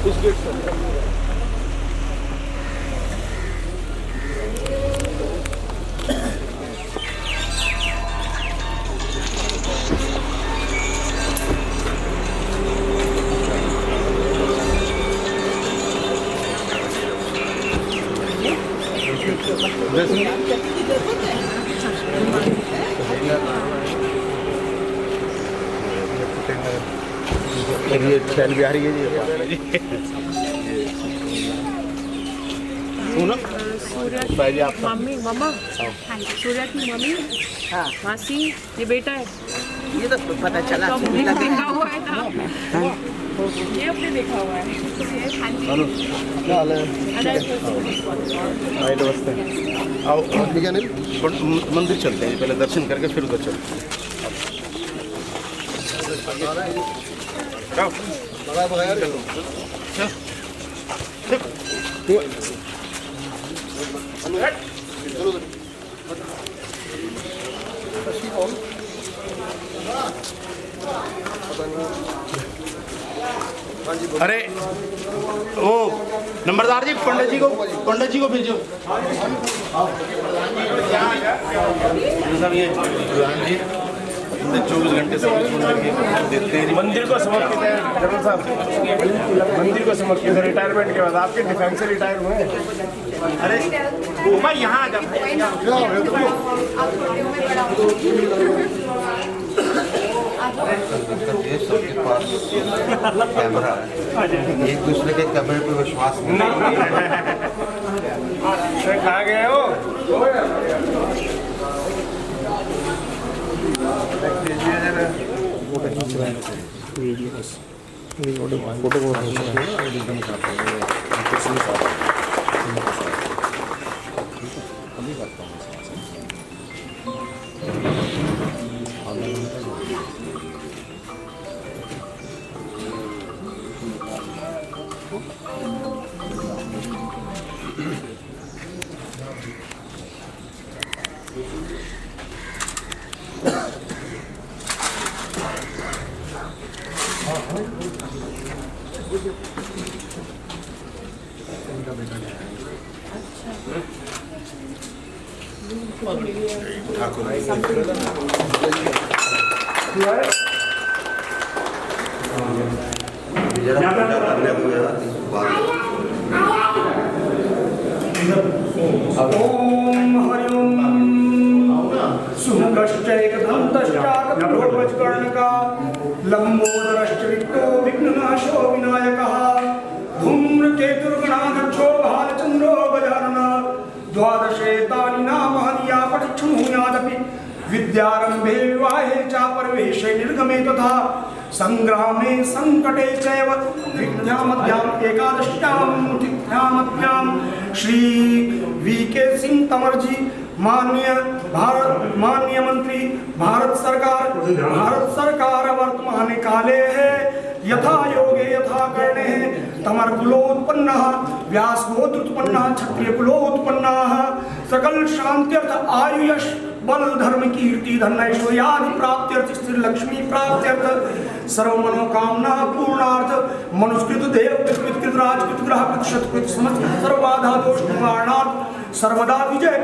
इस गेट से ये चैन भी आ रही है जी। सूर्य मम्मी मम्मा सूर्य की मम्मी मासी ये बेटा है। ये तो पता चला देखा हुआ है ना, ये अपने देखा हुआ है। नमस्ते। आओ मंदिर चलते हैं, पहले दर्शन करके फिर उधर चलते हैं। अरे ओ नंबरदार जी, पंडित जी को भेजो। ये प्रधान जी 24 घंटे से देते हैं। मंदिर को समर्पित है जनरल साहब, मंदिर को समर्पित है। रिटायरमेंट के बाद आपके डिफेंस से रिटायर हुए। अरे भाई यहाँ आ जाओ। देश सबके पास कैमरा है, एक दूसरे के कैमरे पर विश्वास नहीं। कहाँ गए हो? ओम हरिओम सुमुखश्चैकदन्तश्चाकर्णका लंबोदरश्च विघ्ननाशो विनायकः धूम्रकेतुर्गणाध्यक्षो भालचन्द्रो गजाननः द्वादशेतानि नामानि या पठिष्णुयादपि विद्यारम्भे विवाहे च परवेशे निर्गमे तथा संग्रामे संकटे चैव विद्यामध्याम् एकादश्याम् तिथ्यामध्याम् श्री वी.के. सिंह तंवर जी माननीय मंत्री भारत सरकार वर्तमान काले है यथा योगे यथा कर्णे तमर कुलोत्पन्नः व्यास गोत्रोत्पन्नः क्षत्रिय कुलोत्पन्नः सकल शांत्यर्थ आयुष बल धर्म कीर्ति धन ऐश्वर्यादि प्राप्त्यर्थ स्त्री लक्ष्मी प्राप्त्यर्थ सर्व मनोकामना पूर्णार्थ मनुष्कृत देव कृत राजकृत ग्रह कृत शतकृत समस्त सर्वबाधा दोष निवारणार्थ सर्वदा विजय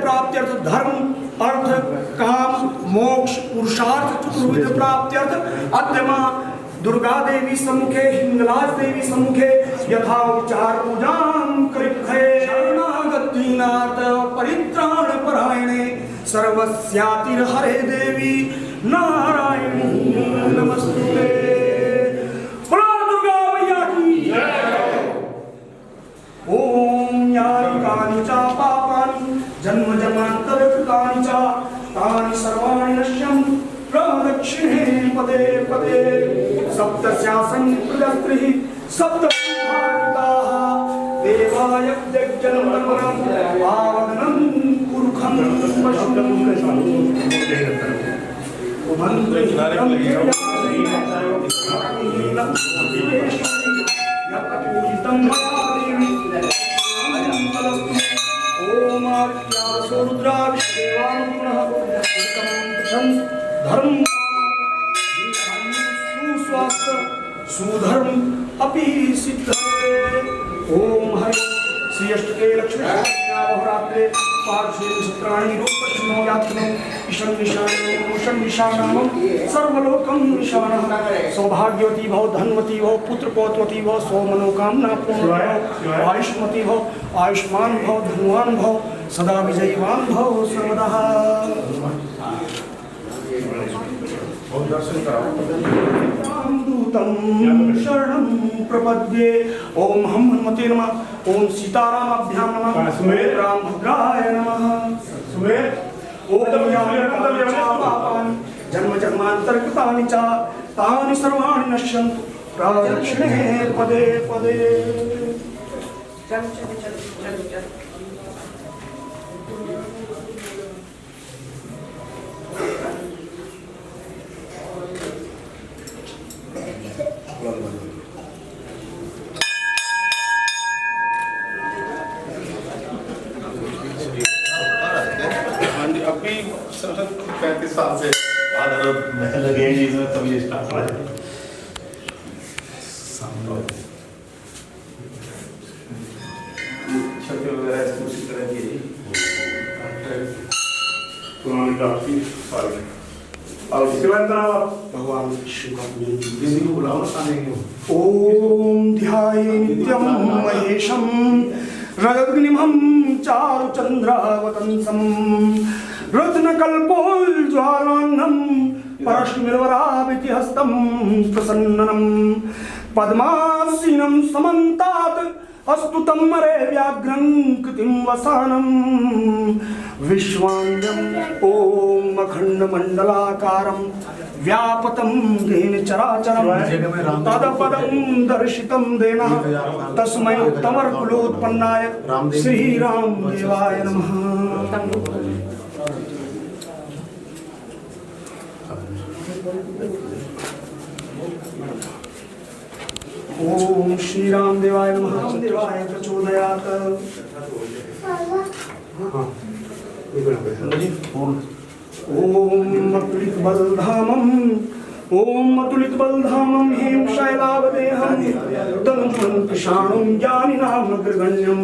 प्राप्त्यर्थ धर्म अर्थ काम मोक्ष पुरुषार्थ चतुर्विध प्राप्त्यर्थ अद्यमा दुर्गा देवी सम्मुखे हिंगलाज देवी सम्मुखे यथा उपचार पूजां कृत्ये शरणागतिनाथ परित्राण परायणे सर्वस्यातिर हरे देवी नारायणी नमस्ते। बोलो दुर्गा मैया की जय। ओम यानि कानि च पापानि जन्म जन्मान्तरकृतानि च तानि सर्वाणि नश्यन्ति प्रदक्षिणे पदे पदे सप्तस्यासन् प्रजस्त्रिः सप्तभारताः देवाय यज्ञनं पावनं पुरुखं धर्म सुधर्म अपि सिद्धये। ओम हरि श्री अष्टके लक्ष्मी नवरात्रे पार्श्वे सत्राणि रूपचिन्हो यात्नो ईशं निशानामं सर्वलोकं निशानः। सौभाग्यवती भव, धनवती भव, पुत्र पौत्रवती भव, सौ मनोकामना पूर्ण भव, आयुष्मती भव, आयुष्मान भव, धनवान भव, सदा विजयवान भव सर्वदा। दूतं शरणं प्रपद्ये। ओम हम हनुमते नमः। ओम सीतारामाभ्यां नमः। ओम रामभद्राय नमः। ओम जन्म जन्मांतरकृतानि च तानि सर्वाणि नश्यन्तु प्रदक्षिणे पदे पदे। चल चल चल चल चल। अभी 35 साल से लगे हैं इसमें तब ये स्टार्ट हुआ है। छत वगैरह उसी तरह की पुरानी काफी सारी और उसके बाद भगवान शिव का किसी को बुलाओ ना आने के। ओम ध्याये नित्यं महेशं रजग्निमं चारुचन्द्रावतंसं रत्नकल्पोज्ज्वालान्नं परश्मिर्वराभिति हस्तं प्रसन्नं पद्मासीनं समन्तात् अस्तु तम्मरे व्याघ्रं कृतिं वसानं विश्वान्यं ओम अखण्डमण्डलाकारं व्यापतं येन चराचरं तदपदं दर्शितं देन तस्मै तमर्कुलोत्पन्नाय श्रीरामदेवाय नमः। ओम श्रीरामदेवाय नमः। रामदेवाय प्रचोदयात्। ओम अतुलित बलधामम् ओम अतुलित बलधामम् हेम शैलावदेहम् तनुजं कृशाणं ज्ञानिनाम् अग्रगण्यं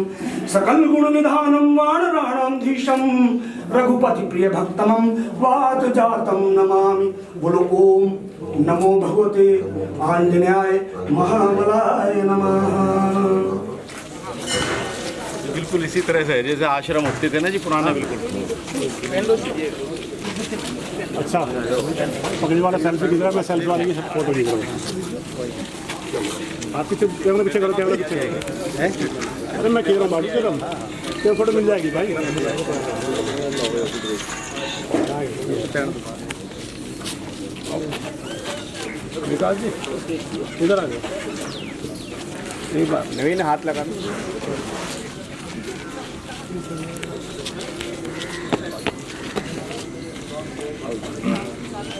सकल गुण निधानं वानराणां धीशं रघुपति प्रिय भक्तमं वात जातं नमामि। बोलो ओम नमो भगवते आंजनेयाय महाबलाय नमः। बिल्कुल इसी तरह से है जैसे आश्रम होते थे ना जी पुराना। बिल्कुल अच्छा पगड़ी वाला सेल्फी दिख रहा है, मैं सेल्फी वाले की फोटो दिख रहा हूँ। आप पीछे कैमरा पीछे करो, कैमरा पीछे करो। अरे मैं कह रहा हूँ बाबू चलो तो फोटो मिल जाएगी भाई। विकास जी इधर आ गए एक बार नवीन हाथ लगा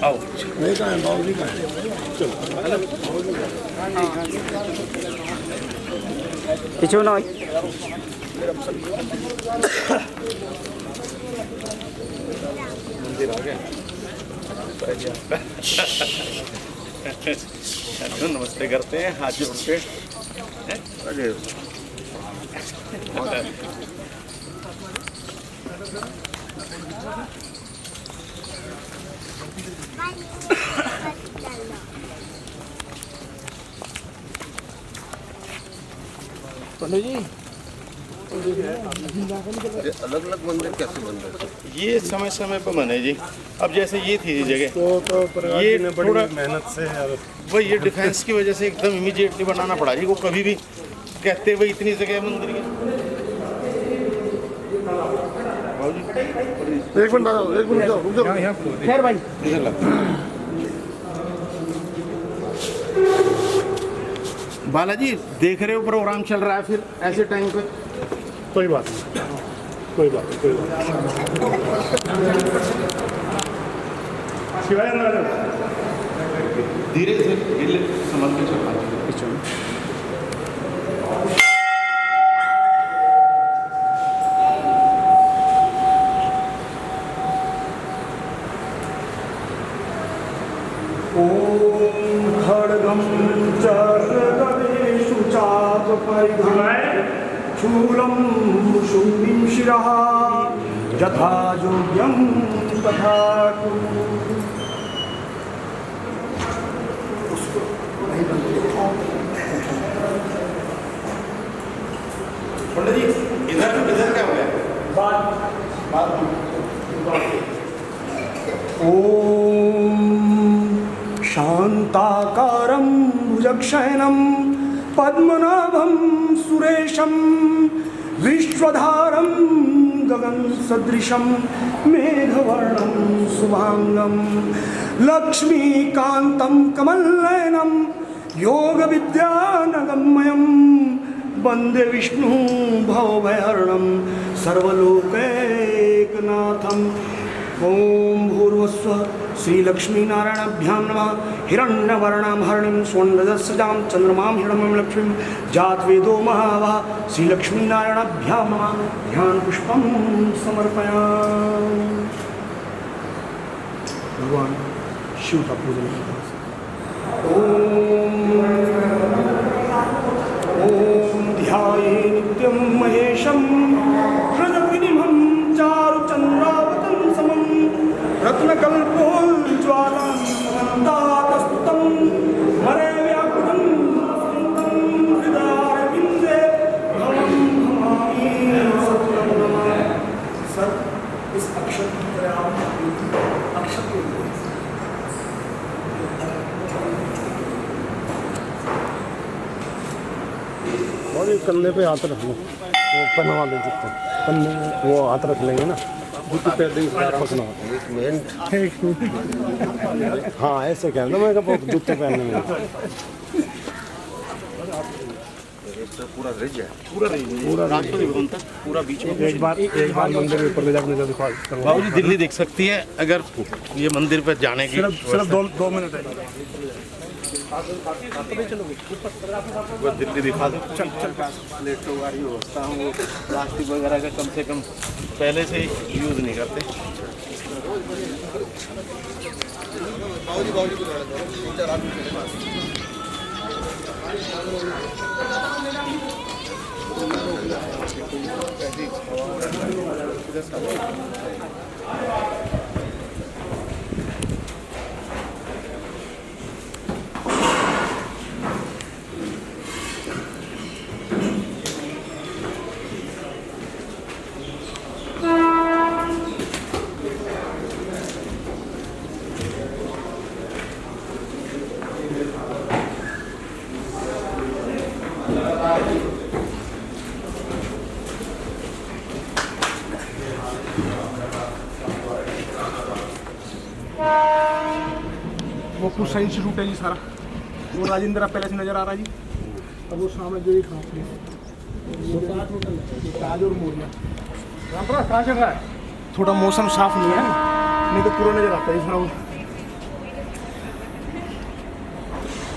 आओ नहीं कहाँ है बाबू जी कहाँ है। चलो पीछे ना मंदिर आ गया। नमस्ते करते हैं हाथ जोड़ के। पंडित जी अलग अलग मंदिर कैसे बन रहे हैं? ये समय समय पर बने जी। अब जैसे ये थी जगह तो ये ने बड़ी थोड़ा मेहनत से वही ये डिफेंस की वजह से एकदम इमीडिएटली बनाना पड़ा जी। वो कभी भी कहते हुए इतनी जगह मंदिर की। एक मिनट रुक जाओ खैर भाई इधर लग। बालाजी देख रहे हो प्रोग्राम चल रहा है फिर ऐसे टाइम पे। कोई बात नहीं कोई बात नहीं शिवाय धीरे से संभल के चलना चाहिए। ओम खड्गं च शूलं शूलिं शिरः यथा योग्यं तथा कुरु। पंडित जी इधर क्या हो गया? ओम शांताकारं भुजगशयनं पद्मनाभं सुरेशं विश्वधारं गगनसदृशं मेघवर्णं शुभांगं लक्ष्मीकान्तं कमलनयनं योगविद्यानगम्यं वन्दे विष्णु भवभयहरणं सर्वलोकैकनाथम्। ओम भूर्भुवस्सुः श्रीलक्ष्मीनारायणाभ्यां नमः। हिरण्यवर्णां हरिणीं स्वर्णरजस्रजां चन्द्रमां हिरण्मयीं लक्ष्मीं जातवेदो महावः श्रीलक्ष्मीनारायणाभ्यां नमः। ध्यानपुष्पं समर्पयामि। भगवान शिव का पूजन। ओम ध्याये नित्यं महेशं रजतगिरिमं चारुचन्द्रावतं समं रत्नकल्पोज्ज्वालान्तस्तुतं हरे व्याकुलं सन्तं हृदयारविन्दे भवं भवामि सततं नमः। सर इस अक्षर की तरह आप अक्षर के और ये कंधे पे हाथ रख लो, वो पहनवा दे सकते कंधे में वो हाथ रख लेंगे ना, जूती पैर देंगे फंसना होता है। हाँ ऐसे कहना मैं कब जूते पहनने में पूरा रिज है, पूरा रास्ता नहीं बनता, पूरा बीच में। एक बार मंदिर के ऊपर ले जाकर दिखा। बाबूजी दिल्ली देख सकती है अगर ये मंदिर पर जाने की। सिर्फ 2 मिनट है। वो दिल्ली दिखा दो। चल प्लेटों वाली व्यवस्था हूँ, वो प्लास्टिक वगैरह का कम से कम पहले से ही यूज़ नहीं करते। वो कुछ सही इंस्टीट्यूट है जी सारा। वो राजेंद्र पैलेस नज़र आ रहा है जी। अब वो सामने जो एक ताज और मोरिया कहाँ चल रहा है। थोड़ा मौसम साफ नहीं है, नहीं तो पूरा नज़र आता है सारा।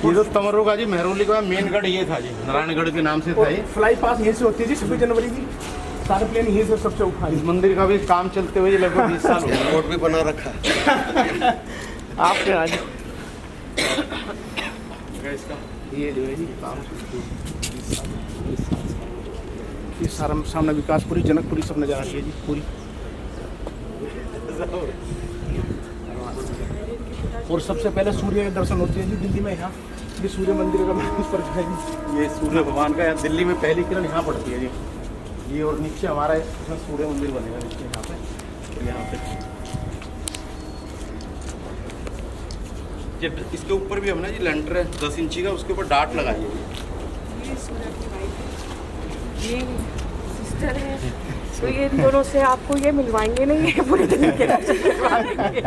ये तो तमरो का जी मेहरौली का मेन गढ़ ये था जी, नारायणगढ़ के नाम से था ये। फ्लाई पास यहीं से होती है जी 26 जनवरी की। सारे प्लेन यहीं से सबसे उठा। इस मंदिर का भी काम चलते हुए लगभग 20 साल हो गए। रोड भी बना रखा है। आपके आज इसका ये जो है जी काम ये सारा सामने विकासपुरी जनकपुरी सब नज़र आ रही है जी पूरी। और सबसे पहले सूर्य के दर्शन होते हैं जी दिल्ली में। यहाँ ये सूर्य मंदिर का उस पर है जी। ये सूर्य भगवान का यहाँ दिल्ली में पहली किरण यहाँ पड़ती है जी। ये और नीचे हमारा इसमें सूर्य मंदिर बनेगा नीचे यहाँ पे और यहाँ पे। इसके ऊपर भी हमने जी लेंटर है 10 इंची का, उसके ऊपर डाट लगाई है। ये सूरज की वाइफ है, ये सिस्टर है, तो ये दोनों से आपको ये मिलवाएंगे नहीं, ये पूरे दिन के दर्शन करवाएंगे।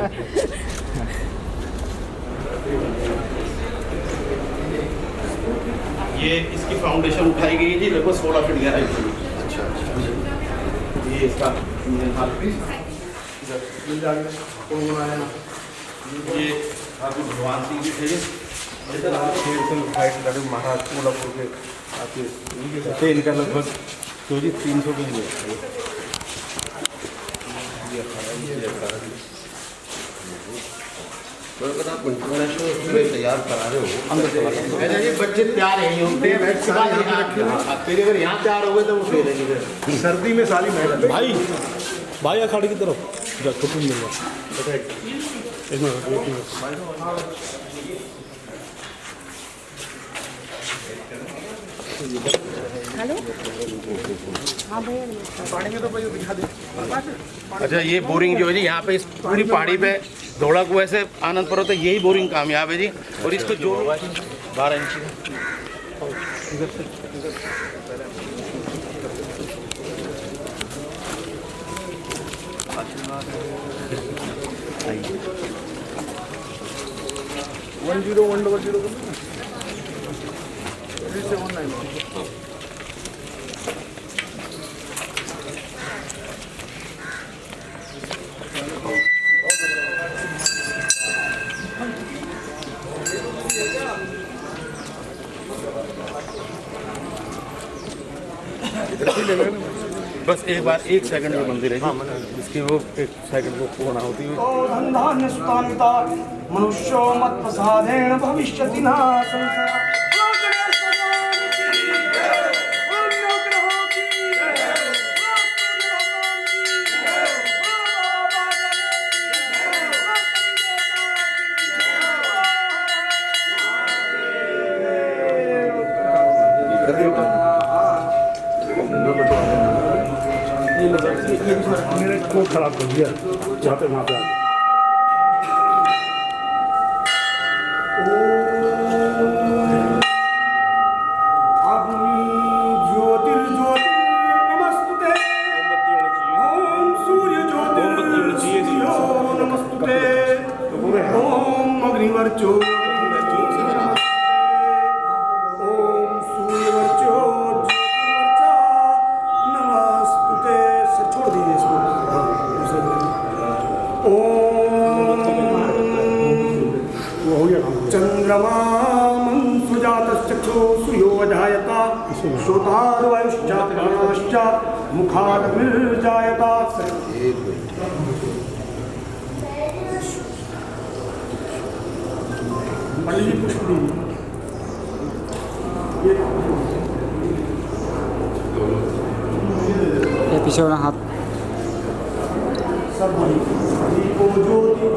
ये इसकी फाउंडेशन उठाई गई जी लगभग 16 फीट गहराई थी। अच्छा ये इसका इंजन हाल ये ठाकुर भगवान सिंह जी थे, महाराज कोल्हापुर के आते थे। इनका लगभग तो जी 300 के लिए तो आप इंटरनेशनल उसमें तैयार करा रहे हो कहते हैं बच्चे तैयार नहीं होते हैं, बैठ के बाद फिर अगर यहाँ तैयार हो गए तो वो फेल है। सर्दी में सारी मेहनत भाई भाई अखाड़े की तरफ जा कुछ मिल गया एक मिनट हेलो हाँ भैया नमस्कार। अच्छा, ये बोरिंग जो है जी यहाँ पे इस पूरी पहाड़ी पे धोड़ा कुएं से आनंद पर्वत है, यही बोरिंग कामयाब है जी। और इसको जो 12 इंच बस एक बार 1 सेकंड में मंदिर है जी, इसकी वो 1 सेकंड को पूर्ण होती हुई धन्धान्य सुतान्विता मनुष्यो मत प्रसादेन भविष्यति न संशयः। मेरे को खराब कर दिया जहाँ पे वहाँ पे अग्नि ज्योतिर्ज्योतिर्नमस्तुते ओम सूर्य ज्योतिर्ज्योतिर्यो नमस्तुते ओम अग्निवर्चो ओम सूर्यवर्चो ज्योतिर्वर्चा नमस्तुते। से छोड़ दीजिए इसको। ओम वो हो गया चंद्रमा सुजातश्चक्षु सूर्यो जायता श्रोताद्वायुश्च प्राणाश्च मुखादग्निर्जायता। पंडित जी पुष्प ये पीछे वाला हाथ सब दीपो ज्योति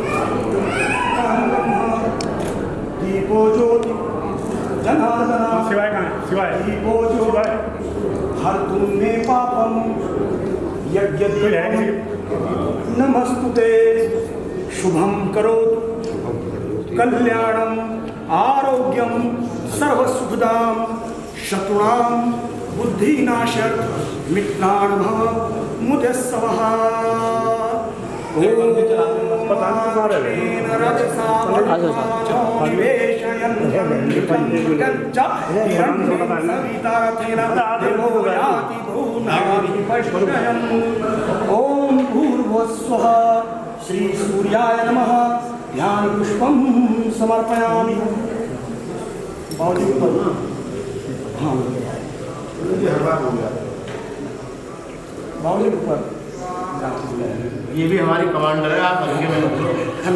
दीपो ज्योति जनार्दना सिवाय कहाँ सिवाय दीपो ज्योति हर तुमने पापम यज्ञ नमस्तुते शुभम करोतु कल्याणम आरोग्यम सर्वसुखदाम शत्रुणाम बुद्धिनाशक मित्राण भव मुदस्सवः। ओम भूर्भुवस्वः श्री सूर्याय नमः। ध्यान पुष्पम समर्पयामि। हाँ बावली ऊपर ये भी हमारी कमांडर है, आप हल्के में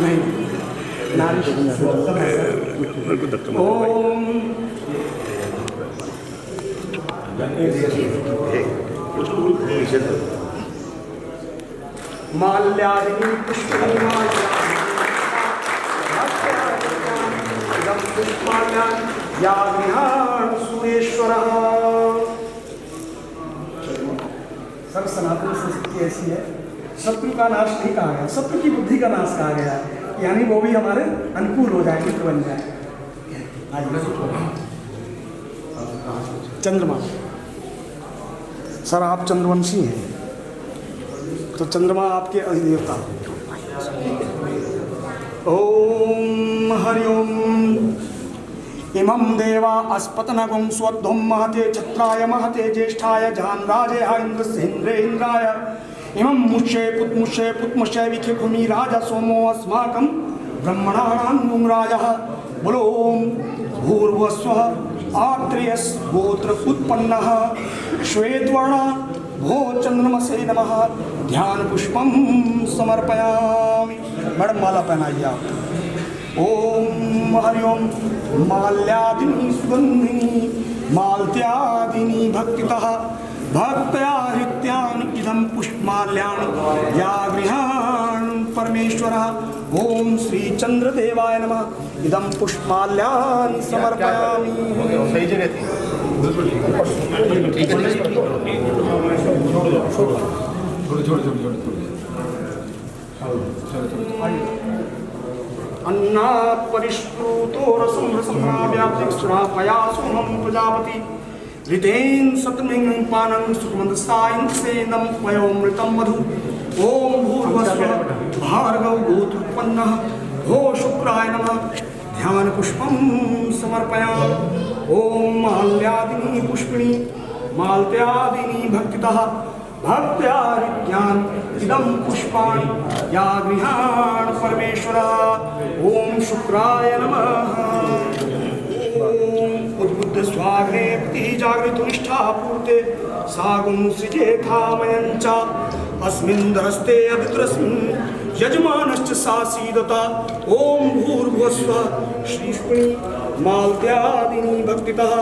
नहीं नारी ओम माल्यादिनी पुष्पाणि पुष्पाण्यान सुरेश्वरः। सब सनातन संस्कृति ऐसी है, शत्रु का नाश नहीं कहा गया, शत्रु की बुद्धि का नाश कहा गया, यानी वो भी हमारे अनुकूल हो जाए, मित्र बन जाए। चंद्रमा सर आप चंद्रवंशी हैं तो चंद्रमा आपके अधिदेवता। ओम हरिओम इमं देवा अस्पतनगुं स्वध्वं महते छत्राय महते ज्येष्ठाय जानराजे इंद्रस्य इंद्राय इमं मुष्ये पुत्मुष्ये विखे भूमि राजा सोमो अस्माकं ब्रह्मणानां राजः। बोलो भूर्भुवस्वः आत्रेयस् गोत्र उत्पन्नः श्वेतवर्ण भो चंद्रमसे नमः। ध्यान पुष्पम समर्पयामि। मैडम माला पहनाइए आप। ओम हरि ओम माल्यादिनी सुगंधिनी मालत्यादिनी भक्तितः भक्त्या हृत्यानि इदं पुष्पमाल्यानि या गृहाणि परमेश्वरः। ओम श्री चंद्रदेवाय नमः। इदं पुष्पमाल्यानि समर्पयामि। सही जगह थी। अन्नात् परिष्कृतो रसं रसमाव्याप्तिक्षुरापयासोऽहं प्रजापति ऋतेन सतमिं पानं सुखमन्दसायन्सेनं पयोमृतं मधु। ओम भूर्भुवस्सुः भार्गव गोत्रोत्पन्नः भो शुक्राय नमः। ध्यान पुष्पं समर्पयामि। ओम माल्यादिनी पुष्पिणी मालत्यादिनी भक्तितः भक्त्या हृत्यानि इदं पुष्पाणि या गृहाणि परमेश्वरः। ओम शुक्राय नमः। ओम उद्बुद्ध स्वाग्ने पति जागृतो निष्ठा पूर्ते सागुं सृजेथामयं च अस्मिन् धरस्ते अभितरस्मिन् यजमानश्च सासीदता। ओम भूर्भुवस्सुः श्रीष्मणि मालत्यादिनी भक्तितः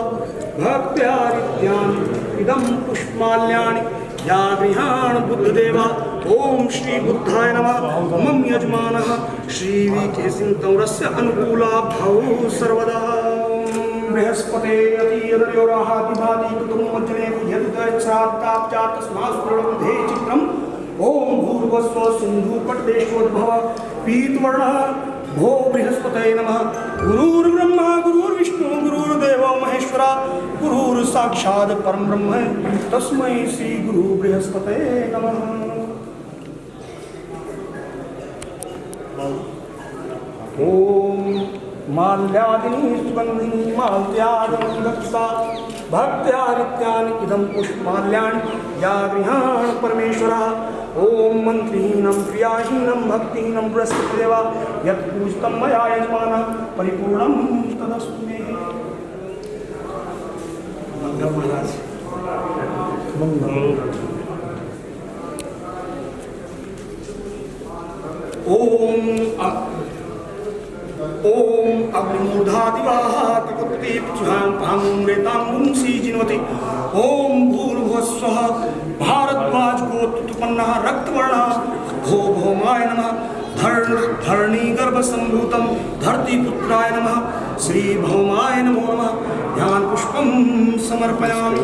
भक्त्या हृत्यानि इदं पुष्पमाल्यानि या गृहाणि बुद्धदेवा। ओम श्री बुद्धाय नमः। मम यजमानः श्री वीकेसिंह तौरस्य अनुकूला भव सर्वदा। बृहस्पते अतिरयोराहादिभाति कुटुम्बजने यद्दच्छात्ताप्चा तस्मास्पुरणबुद्धे चित्रम्। ओम भूर्भुवस्सुः सिन्धुपटदेशोद्भव पीतवर्णः भो बृहस्पतये नमः। गुरुर्ब्रह्मा गुरुर्विष्णु गुरुर्देवो महेश्वरा गुरुर् साक्षात् परम ब्रह्म तस्मै श्री गुरु बृहस्पतये नमः। ओम माल्यादिनी सुगंधिनी मालत्यादिनी भक्तितः भक्त्या हृत्यानि इदं पुष्पमाल्यानि या गृहाणि परमेश्वरः। ओम मंत्रीहीनं क्रियाहीनं भक्तिहीनं बृहस्पतिदेवा यत् पूजितं मया यजमानः परिपूर्णं तदस्तु मे। मंगल महाराज ओम अग्निमूर्धादिवाः तपति पृथ्व्यां पामुमृतां पुंसी जिन्वति। ओम भूर्भुवस्सुः भारद्वाज गोत्रोत्पन्नः रक्तवर्णः भो भौमाय नमः। धरणी गर्भ संभूतं धरतीपुत्राय नमः। श्री भौमाय नमो नमः। ध्यान पुष्पं समर्पयामि।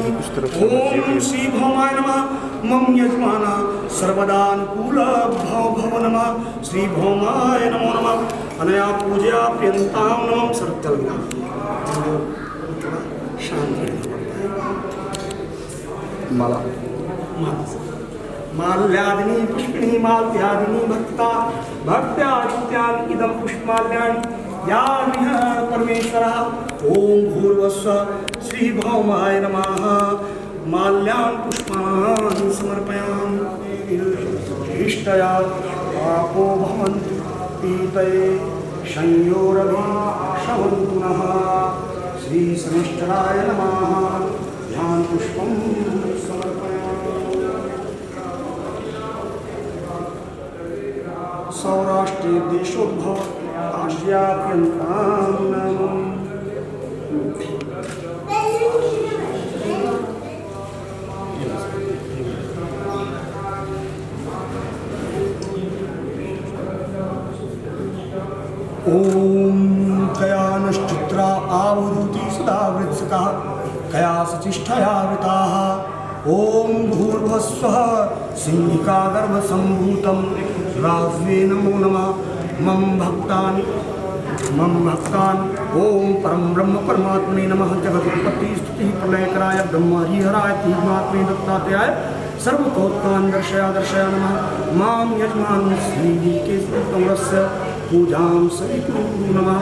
ओम श्री भौमाय नमः। मम यजमानः सर्वदानुकूल भव नमः। श्री भौमाय नमो नमः। अनया पूजया प्रियंतां नमः। सर्वतल शांति माला माल्यादिनी पुष्पिणी मालत्यादिनी भक्ता भक्त्या हृत्यानि इदं पुष्पमाल्यानि या गृहाणि परमेश्वरः। ओम भूर्भुवस्सुः श्री भौमाय नमः। माल्यान् पुष्पान् समर्पयामि। इष्टया पापो भवन्तु पीतये संयोरभि शवन्तु नः। श्री शनिश्चराय नमः। ध्यान पुष्पं समर्पयामि। सौराष्ट्रे देशोद्भव आस्याप्यन्तां नमः। ओम कयानश्चित्रा आवधूति सदा वृत्सकः कया सचिष्ठया वृताः। ओम भूर्भुवस्सुः सिंहिका गर्भसम्भूतं राह्वे नमो नमः। मम भक्तान् ओम परम ब्रह्म परमात्मने नमः। जगदुत्पत्ति स्तुति प्रलयकराय ब्रह्महरिहराय तीव्रात्मे दत्तात्रेयाय सर्वतोत्तान् दर्शया नमः। मां यजमान श्री केशवस्य पूजां सविकुरु नमः।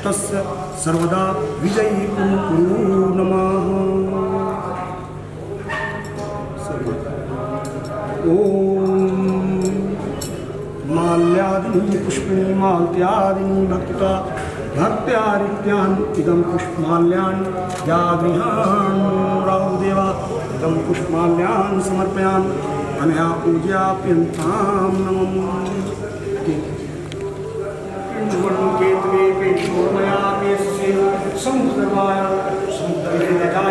तस्य सर्वदा विजयी कुरु नमः। ओम माल्यादिनी पुष्पिणी मालत्यादिनी भक्तिता भक्त्या हृत्यानि इदं पुष्पमाल्यानि या गृहाणि राहुदेवा इदं पुष्पमाल्यानि समर्पयामि। अनया पूजया प्रियंतां नमः। शोरमया केशसे समुद्रवाय समुद्रे यथा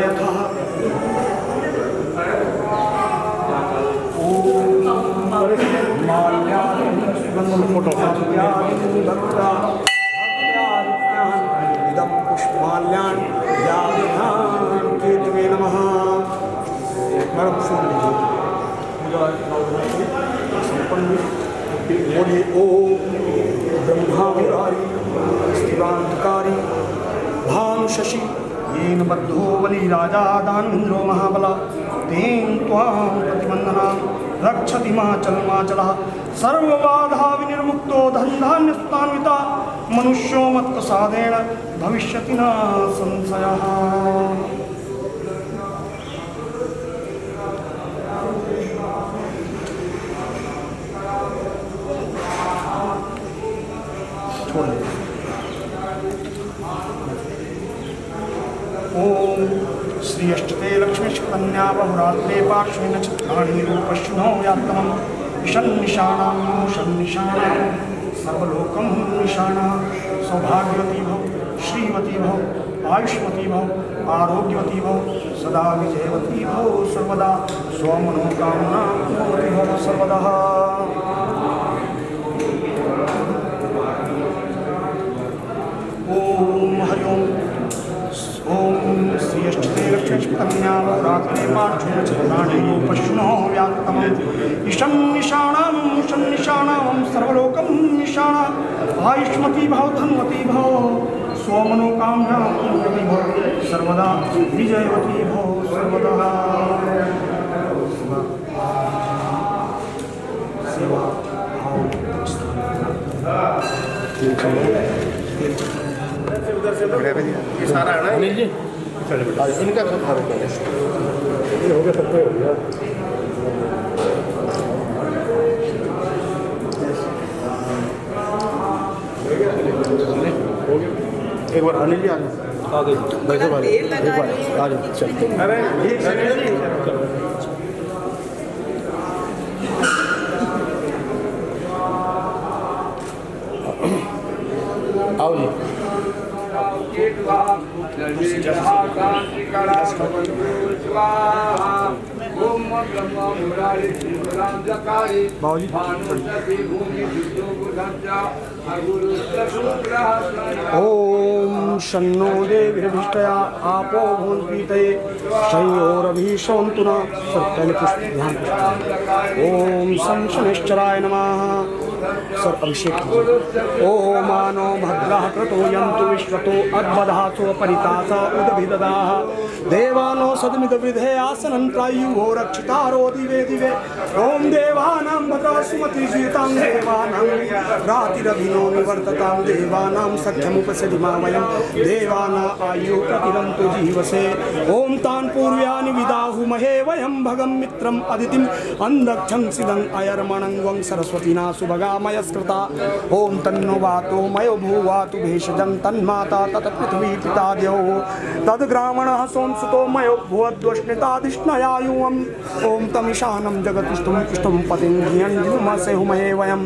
इदं पुष्पाल्यान् केतवे नमः। मैडम सुन लीजिए संपन्न बोलिए ओम ब्रह्मा मुरारी स्थिरांतकारी भानु शशि येन बद्धो बलि राजा दानवेन्द्रो महाबला तेन त्वां प्रतिबन्धना रक्षति माचलः सर्वबाधा विनिर्मुक्तो धनधान्यस्तान्विता मनुष्यो मत्प्रसादेन भविष्यति न संशयः। ओम श्री अष्टते लक्ष्मी कन्या बहुरात्रे पार्श्वे नक्षत्राणि निरूपश्नो यात्तमम् ईशन्निशानां शन्निशानां सर्वलोकं निशाना सौभाग्यवती भव श्रीवती भव आयुष्मती भव आरोग्यवती भव सदा विजयवती भव सर्वदा स्वमनोकामना पूर्णवती भव सर्वदा। ओम हरि ओम। ओम श्री अष्टते लक्ष्मी कन्या रात्रे पार्श्वे नक्षत्राणि पश्नो व्यात्तमम् ईशन्निशानां शन्निशानां सर्वलोकं निशाना आयुष्मती भव धनवती भव स्वमनोकामना पूर्णवती भव सर्वदा विजयवती भव सर्वदा। सेवा ये सारा है ना अनिल जी इनका सब खा रहे हैं ये हो गया सब हो गया। एक बार अनिल जी आ गए एक बार आ जाओ चल अरे एक सेकंड आओ जी ओम शन्नो देवीर्भिष्टया आपो भून्पीतये शयोरभिषन्तु न पहले पुष्प ध्यान। ओम शं शनैश्चराय नमः सर अभिषेक। ओ मानो भद्रः क्रतो यन्तु विश्वतो अद्वधासो परितासा उदभिददाः देवानो सदमिदविधे आसनं प्रायुः रक्षितारो दिवे दिवे। ओम देवानां भद्रसुमतिजीतां देवानां रातिरभिनो निवर्ततां देवानां सख्यमुपसदिमा वयं देवाना आयु प्रतिरन्तु जीवसे। ओम तान् पूर्व्यानि विदाहुमहे वयं भगं मित्रम् अदितिम् अन्धक्षं सिदं अयर्मणं वं सरस्वतीना सुभगामयस्कृता। ओम तन्नो वातो मयो भूवातु भेषजं तन्माता तत् पृथ्वी पिता द्यौः तद्ग्रामणः सोमसुतो मयो भुवद्वष्णिताधिष्णयायुवम्। ओम तमिशानं जगतिष्ठुं पृष्ठुं पतिं धियञ्जिनुमसेहुमहे वयं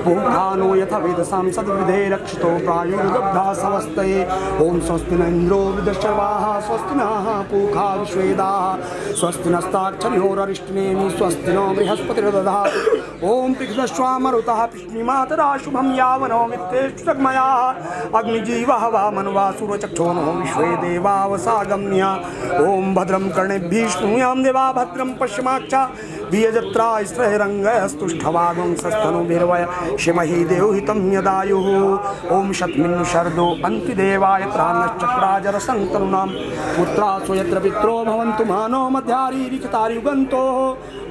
पूर्वानो यथा वेदसां सद्विधे रक्षितो प्रायुर्गब्धा सवस्तये। ओम स्वस्ति न इन्द्रो वृद्धश्रवाः स्वस्ति नः पूषा विश्वेदाः स्वस्ति नस्ताक्षरिहोररिष्टिनेमि स्वस्ति नो बृहस्पतिर्दधातु। ओम पिघ्नश्वा मरुतः पिष्णिमातरा शुभं यावनो मित्तेष्टग्मया अग्निजीवः वामनवासुरचक्षोनो विश्वे देवावसागम्या। ओम भद्रं कर्णेभिः शृणुयां देवा भद्रं पश्यमाक्षा वियजत्रा स्त्रैरङ्गस्तुष्ठवागं सस्तनुभिर्वय शिमहि देवहितं यदायुः। ओम शतमिन्नु शर्दो अन्तिदेवाय त्रान्नश्चक्राजरसङ्करुणां पुत्रासो यत्र पित्रो भवन्तु मानो मध्यारीरिकतार्युगन्तो।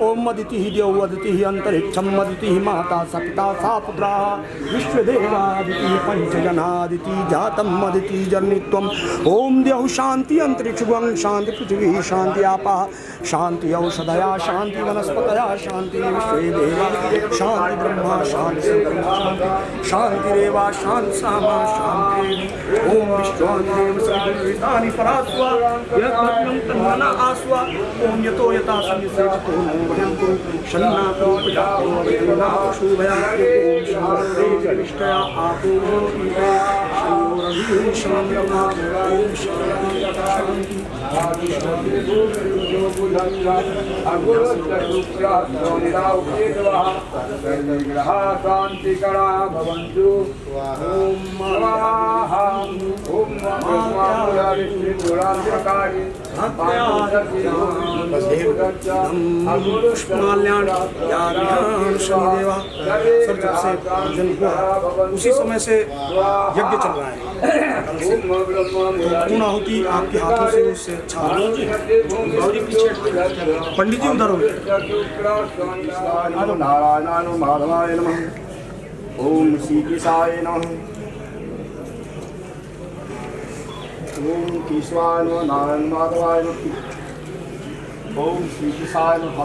ओम अदितिः द्यौः अदितिः अन्तरिक्षम् अदितिः माता स पिता सा पुत्राः विश्वदेवादितिः पञ्चजनादितिः जातम् अदितिः जनित्वम्। ओम द्यौः शान्ति अन्तरिक्षगं शान्ति पृथिवी शान्ति आपाः शान्ति औषधया शान्ति वनस्पतिः वनस्पतयः शान्ति विश्वे देवा शान्ति ब्रह्मा शान्ति शान्तिरेव शान्ति सामा शान्ति ओम विश्वान्देव सर्वभूतानि परास्वा यत्मग्नं तन्मना आस्वा ओम यतो यथा संयसेतो नो भयन्तु शन्नातो प्रजातो वैनाशो भयातो ओम शान्ति निष्ठया आपो भवन्ति शयोरभिः शान्तिमा ओम शान्ति शांतिकरा भवन्तु ओम स्वाहा ओम उसी समय से यज्ञ चल रहा है। पूर्ण आहुति आपके हाथों से उससे अच्छा पंडित जी उधर हो नारायण माधवाय नमः ओम श्री केशाय नमः ओम केशवाय नमः नारायण माधवाय नमः ओम श्री केशाय नमः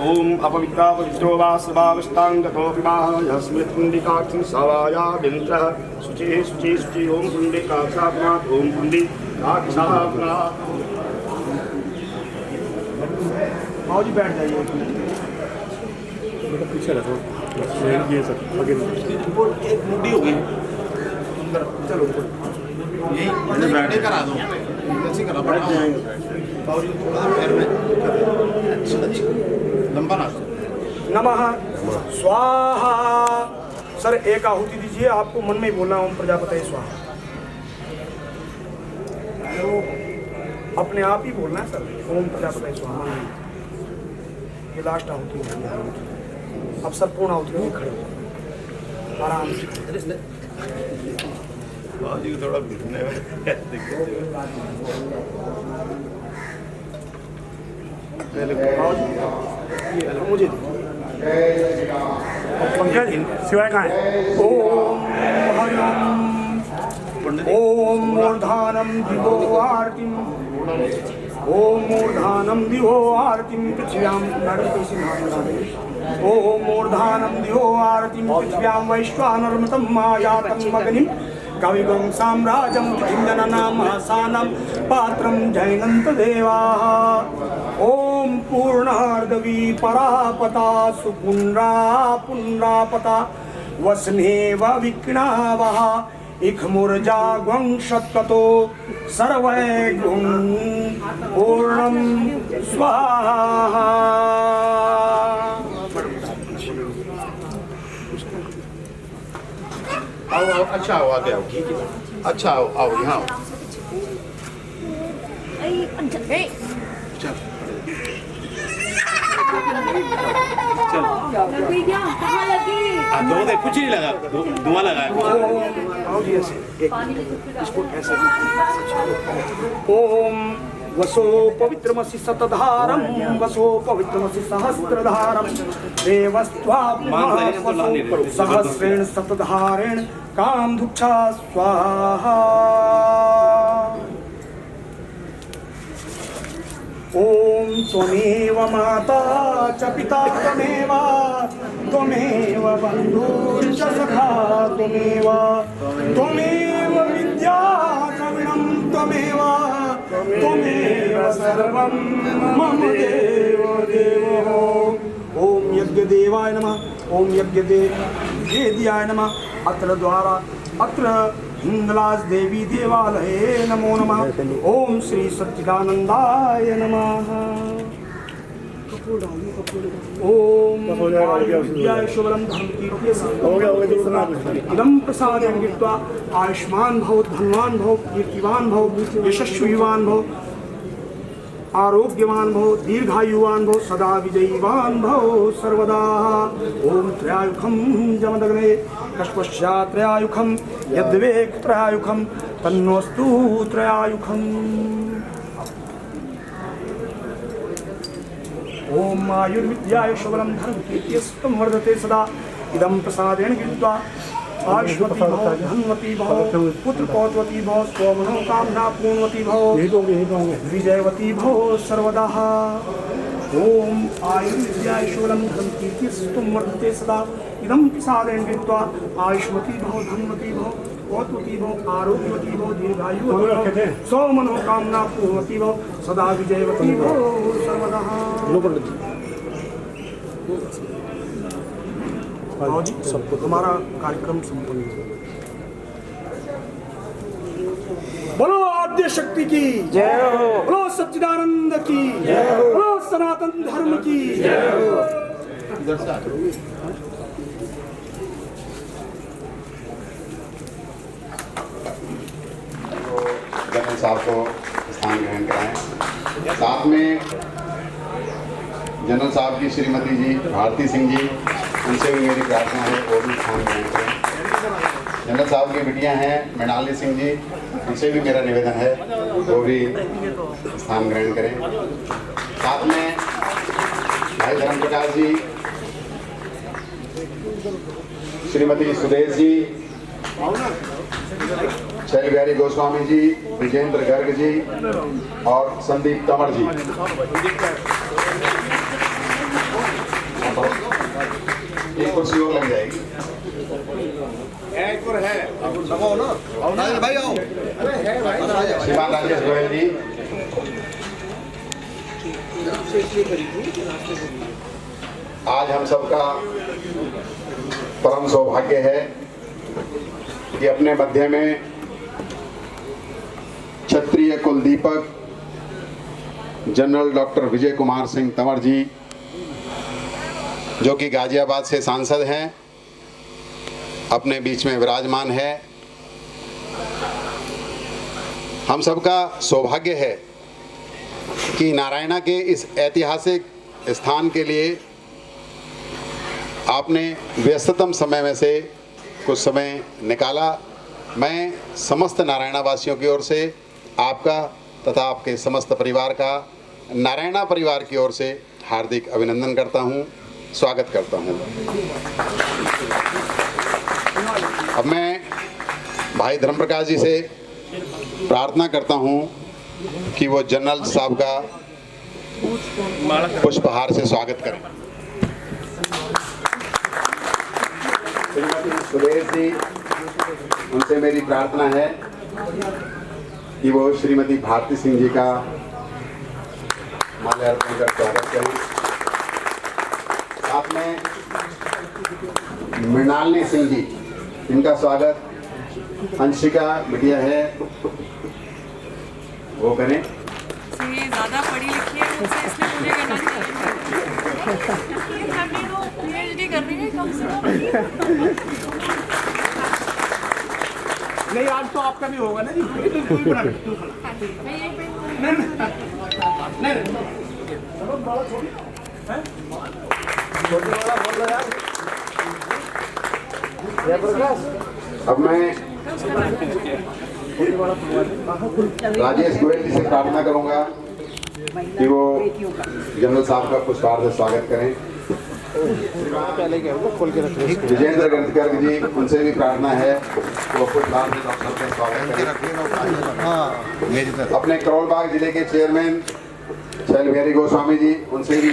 ओम अपवित्रा पवित्रो वा सर्वावस्थांगतो विवाह यस्मिन्दिकाक्षं सवाया विन्द्रः शुचिः शुचिः शुचिः ओम पुण्डिकाक्षात्मात् ओम पुण्डिकाक्षात्मात् माओ जी बैठ जाइए पीछे रखो ये सब आगे एक मुट्ठी हो गई चलो यही बैठे करा दो ऐसे करा बैठ जाएंगे बाबूजी थोड़ा पैर में अच्छा लंबा ना नमः स्वाहा। सर एक आहुति दीजिए, आपको मन में ही बोलना ओम प्रजापते स्वाहा, अपने आप ही बोलना है सर ओम प्रजापते स्वाहा मन में। ये लास्ट आहुति होगी, अब सर पूर्ण आहुति में खड़े हो आराम से। बाबूजी को थोड़ा घुटने में मुझे पंकज शिवाय कहाँ है? ओम मूर्धानम दिवो आरतिम ओम मूर्धानम दिवो आरतिम पृथ्व्याम ओम मूर्धानम दिवो आरतिम पृथ्व्याम वैश्वानरमतं मायातं अग्निं कविगं साम्राज्यं जननामासानं पात्रं जैनन्त देवाः। ओम पूर्णार्धवी परापता सुपुण्ड्रा पुण्ड्रापता वसनेव विक्णावः इखमुर्जा ग्वं शततो सर्वैगुं पूर्णं स्वाहा। आओ अच्छा आओ आगे आओ अच्छा आओ आओ यहाँ दो दे कुछ नहीं लगा धुआं लगा ओम वसो पवित्रमसि शतधारं वसो पवित्रमसि सहस्रधारं देवस्त्वात्मा सहस्रेण शतधारेण कामधुक्षा स्वाहा। ओम त्वमेव माता च पिता त्वमेव बन्धुश्च सखा त्वमेव विद्या द्रविणं त्वमेव सर्वं मम देवो। ओम यज्ञदेवाय नमः ओम यज्ञदेव्याय नमः। अत्र द्वारा अत्र हिंगलाज देवी देवालये नमो नमः। ओम श्री सच्चिदानंदाय नमः। ओम शुभम इदं प्रसादं गित्वा आयुष्मान भव धनवान भव कीर्तिवान भव यशस्वीवान भव आरोग्यवान भव दीर्घायुवान भव सदा विजयीवान भव सर्वदा। ओम त्रयायुखं जमदग्ने कस्पश्चात् त्रयायुखं यद्वेक त्रयायुखं तन्नोस्तु त्रयायुखम्। ओम आयुर्विद्याय शुभम धर्मकीर्तिस्तं वर्धते सदा। इदं प्रसादेन गित्वा आयुष्मती भव धनवती भव पुत्र पौत्रवती भव स्वमनोकामना पूर्णवती भव विजयवती भव सर्वदा। ओम आयुर्विद्याश्वरम धन कीर्तिस्तुम वर्धते सदा इदं पिसादेन विद्वा आयुष्मती भव धनवती भव औतुकी भव आरोग्यवती भव दीर्घायु भव सौ मनोकामना पूर्णवती भव सदा विजयवती भव सर्वदा। आओ जी, सबको हमारा कार्यक्रम संपन्न हो। बोलो आद्य शक्ति की जय हो, बोलो सच्चिदानंद की जय हो, बोलो सनातन धर्म की जय हो। जनरल साहब को स्थान ग्रहण कराएं। साथ में जनरल साहब की श्रीमती जी भारती सिंह जी, उनसे भी मेरी प्रार्थना है वो भी स्थान ग्रहण करें। जनरल साहब की बिटियां हैं मृणालिनी सिंह जी, उनसे भी मेरा निवेदन है वो भी स्थान ग्रहण करें। साथ में भाई धर्म प्रकाश जी, श्रीमती सुदेश जी, शैल बिहारी गोस्वामी जी, विजेंद्र गर्ग जी और संदीप तंवर जी। एक कुर्सी और लग जाएगी। एक और है भाई आओ। श्रीमान राजेश गोयल जी, आज हम सबका परम सौभाग्य है कि अपने मध्य में क्षत्रिय कुलदीपक जनरल डॉक्टर विजय कुमार सिंह तंवर जी, जो कि गाजियाबाद से सांसद हैं, अपने बीच में विराजमान है। हम सबका सौभाग्य है कि नारायणा के इस ऐतिहासिक स्थान के लिए आपने व्यस्ततम समय में से कुछ समय निकाला। मैं समस्त नारायणा वासियों की ओर से आपका तथा आपके समस्त परिवार का, नारायणा परिवार की ओर से हार्दिक अभिनंदन करता हूं, स्वागत करता हूं। अब मैं भाई धर्म प्रकाश जी से प्रार्थना करता हूं कि वो जनरल साहब का पुष्पहार से स्वागत करें। श्रीमती सुदेश जी, उनसे मेरी प्रार्थना है कि वो श्रीमती भारती सिंह जी का माल्यार्पण कर स्वागत करें। साथ में मृणालिनी सिंह जी, इनका स्वागत अंशिका बिटिया है वो करें। ये ज़्यादा पढ़ी लिखी है मुझसे, इसलिए मुझे करना चाहिए। मैं तो PhD कर रही है कम से कम। नहीं, आज तो आपका भी होगा ना जी। अब मैं राजेश गोयल जी से प्रार्थना करूंगा कि वो जनरल साहब का पुष्पहार से स्वागत करें। विजेंद्र गर्ग जी, उनसे भी प्रार्थना है वो पुष्पहार से डॉक्टर का स्वागत करें। अपने करोलबाग जिले के चेयरमैन शैल बिहारी गोस्वामी जी, उनसे भी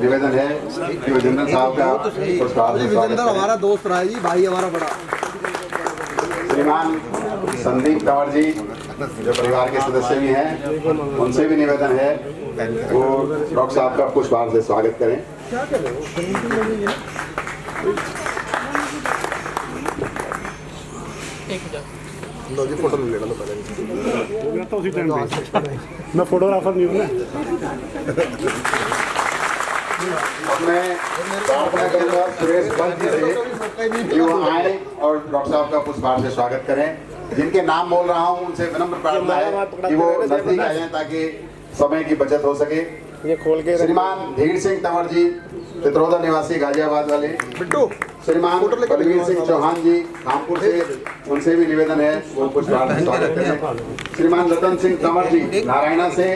निवेदन है कि वो जनरल साहब का पुष्पहार से स्वागत करें। हमारा दोस्त रहा है जी, भाई हमारा बड़ा। श्रीमान संदीप तंवर जी, जो परिवार के सदस्य भी हैं, उनसे भी निवेदन है वो डॉक्टर साहब का पुष्पहार से स्वागत करें। फोटो ले लेना पहले तो उसी टाइम पे मैं फोटोग्राफर नहीं हूँ ना। मैं प्रार्थना करूंगा सुरेश बल जी से कि वो आए और डॉक्टर साहब का पुष्पहार से स्वागत करें। जिनके नाम बोल रहा हूँ उनसे विनम्र प्रार्थना है कि वो नजदीक आ जाएं ताकि समय की बचत हो सके। ये खोल के श्रीमान धीर सिंह तंवर जी, पित्रोदा निवासी गाजियाबाद वाले। श्रीमान बलवीर सिंह चौहान जी रामपुर से, उनसे भी निवेदन है वो पुष्पहार से स्वागत करें। श्रीमान रतन सिंह तंवर जी नारायणा से,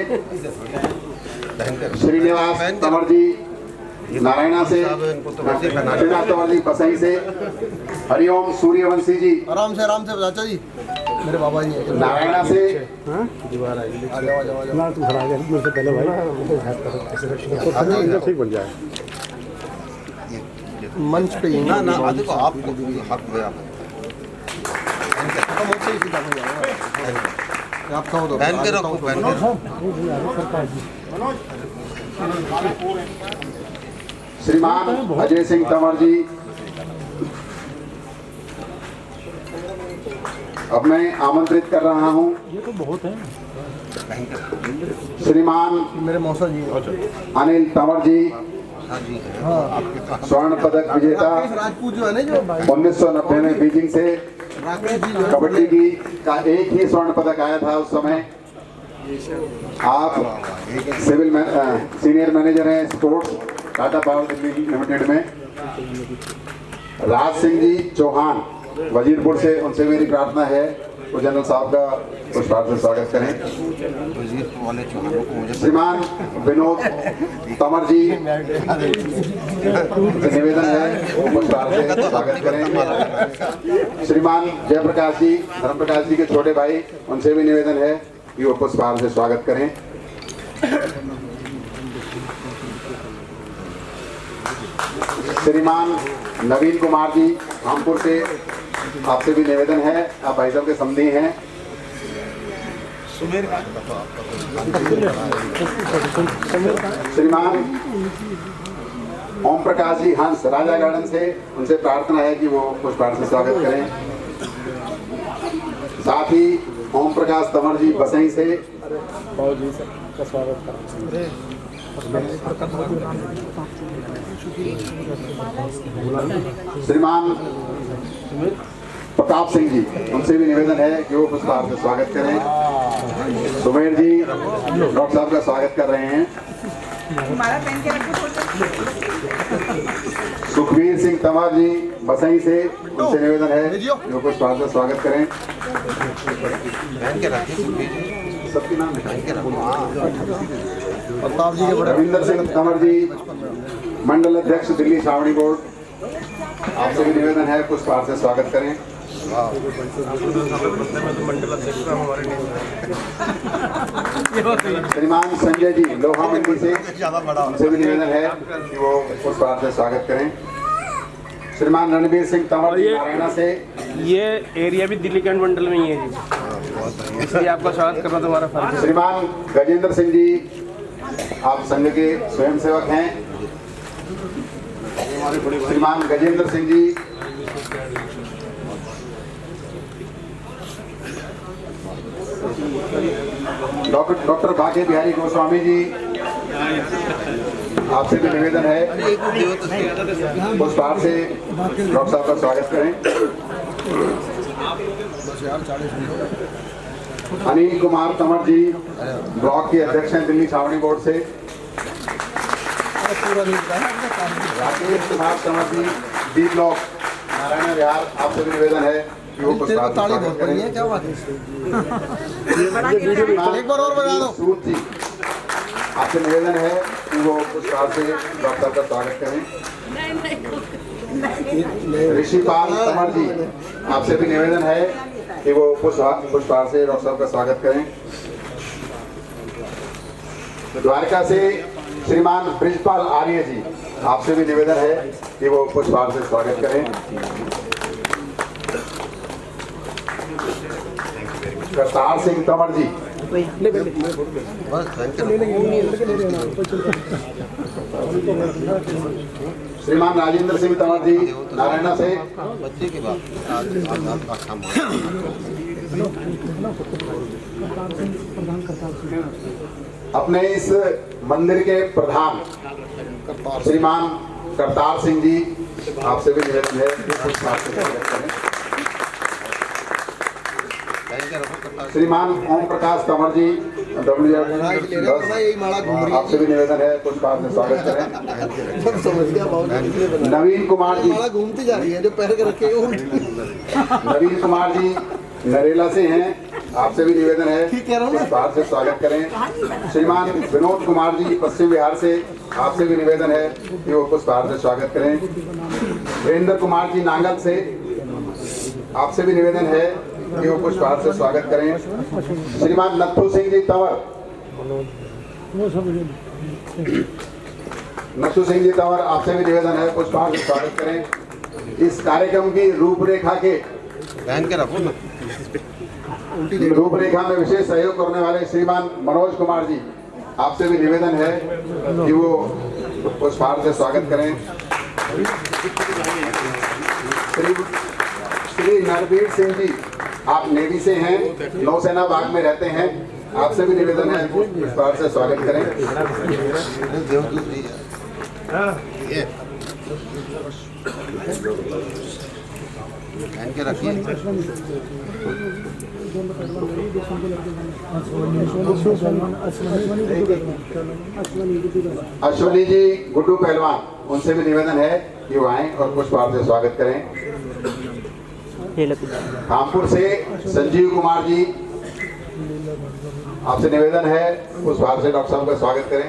श्रीनिवास तंवर जी नारायणा से श्रीनाथ तंवर जी बसई से हरिओम सूर्यवंशी जी आराम से चाचा जी, मेरे बाबा जी हैं। नारायणा से ना तू खड़ा गया मेरे से पहले भाई, ऐसे ठीक बन जाए मंच पे ही ना ना देखो आपको हक दिया आप कहो तो पहन के रखो, पहन के। श्रीमान अजय सिंह तंवर जी। अब मैं आमंत्रित कर रहा हूं श्रीमान मेरे मौसा जी अनिल तंवर जी, स्वर्ण पदक विजेता, राजपूत जो है ना, जो 1990 में बीजिंग से राकेश जी कबड्डी की का एक ही स्वर्ण पदक आया था उस समय। आप सीनियर मैनेजर हैं sports Tata power Delhi limited में। राज सिंह जी चौहान वजीरपुर से, उनसे मेरी प्रार्थना है वो जनरल साहब का पुष्पार्घ्य से स्वागत करें। श्रीमान विनोद तंवर जी से निवेदन है वो पुष्पार्घ्य से स्वागत करें। श्रीमान जयप्रकाश जी, धर्म प्रकाश जी के छोटे भाई, उनसे भी निवेदन है कि वो पुष्पार्घ्य से स्वागत करें। श्रीमान नवीन कुमार जी रामपुर से, आपसे भी निवेदन है, आप भाई साहब के समधी हैं। श्रीमान ओम प्रकाश जी हंस राजा गार्डन से, उनसे प्रार्थना है कि वो पुष्पार्घ्य से स्वागत करें। साथ ही ओम प्रकाश तंवर जी बसई से श्रीमान प्रताप सिंह जी, उनसे भी निवेदन है कि वो पुष्पार्घ्य से स्वागत करें। सुमेर जी डॉक्टर साहब का स्वागत कर रहे हैं। सुखवीर सिंह तंवर जी बसई से, उनसे निवेदन है कि वो पुष्पार्घ्य से स्वागत करें। सबके नाम प्रताप जी के रविंदर सिंह तंवर जी मंडल अध्यक्ष दिल्ली छावनी बोर्ड, आपसे भी निवेदन है पुष्पार्घ्य से स्वागत करें। श्रीमान संजय जी लोहा मंडी से, उनसे भी निवेदन है कि वो पुष्पार्घ्य से स्वागत करें। श्रीमान रणबीर सिंह तंवर जी नारायणा से, ये एरिया भी दिल्ली कैंट मंडल में ही है जी, इसलिए आपका स्वागत करना तुम्हारा फर्ज है। श्रीमान गजेंद्र सिंह जी, आप संघ के स्वयंसेवक हैं। श्रीमान गजेंद्र सिंह जी, डॉक्टर भाग्य बिहारी गोस्वामी जी, आपसे भी निवेदन है पुष्पार्घ्य से डॉक्टर साहब का स्वागत करें। अनिल कुमार तंवर जी ब्लॉक के अध्यक्ष हैं दिल्ली छावनी बोर्ड से। राकेश कुमार तंवर जी डी ब्लॉक नारायण विहार, आपसे भी निवेदन है कि वो पुष्पार्घ्य से स्वागत करें। क्या बात है, एक बार और बजा दो। सूद जी, आपसे निवेदन है कि वो पुष्पार्घ्य से डॉक्टर साहब का स्वागत करें। ऋषिपाल तंवर जी, आपसे भी निवेदन है कि वो पुष्पार्घ्य से डॉक्टर साहब का स्वागत करें। द्वारका से श्रीमान ब्रिजपाल आर्य जी, आपसे भी निवेदन है कि वो पुष्पार्घ्य से स्वागत करें। करतार सिंह तंवर जी, श्रीमान राजेंद्र सिंह तंवर जी नारायणा से, बच्चे के बाद अपने इस मंदिर के प्रधान श्रीमान करतार सिंह जी, आपसे भी निवेदन है कि पुष्पार्घ्य से स्वागत करें। श्रीमान ओम प्रकाश तंवर जी आपसे भी निवेदन है पुष्पार्घ्य से स्वागत करें। नवीन कुमार जी घूमती जा रही है, जो पैर के रखे नवीन कुमार जी नरेला से हैं, आपसे भी निवेदन है पुष्पहार से स्वागत करें। श्रीमान विनोद कुमार जी पश्चिम बिहार से, आपसे भी निवेदन है कि वो पुष्पहार से स्वागत करें। वीरेंद्र कुमार जी नांगल से, आपसे भी निवेदन है कि वो पुष्पहार से स्वागत करें। श्रीमान नथु सिंह जी तंवर, नथु सिंह जी तंवर, आपसे भी निवेदन है पुष्पहार से स्वागत करें। इस कार्यक्रम की रूपरेखा के रूपरेखा में विशेष सहयोग करने वाले श्रीमान मनोज कुमार जी, आपसे भी निवेदन है कि वो पुष्पहार से स्वागत करें। श्री नरवीर सिंह जी, आप नेवी से हैं, नौसेना बाग में रहते हैं, आपसे भी निवेदन है पुष्पहार से स्वागत करें। अश्वनी जी गुड्डू पहलवान, उनसे भी निवेदन है कि वो आएं और पुष्पहार से स्वागत करें। कानपुर से संजीव कुमार जी, आपसे निवेदन है पुष्पहार से डॉक्टर साहब का स्वागत करें।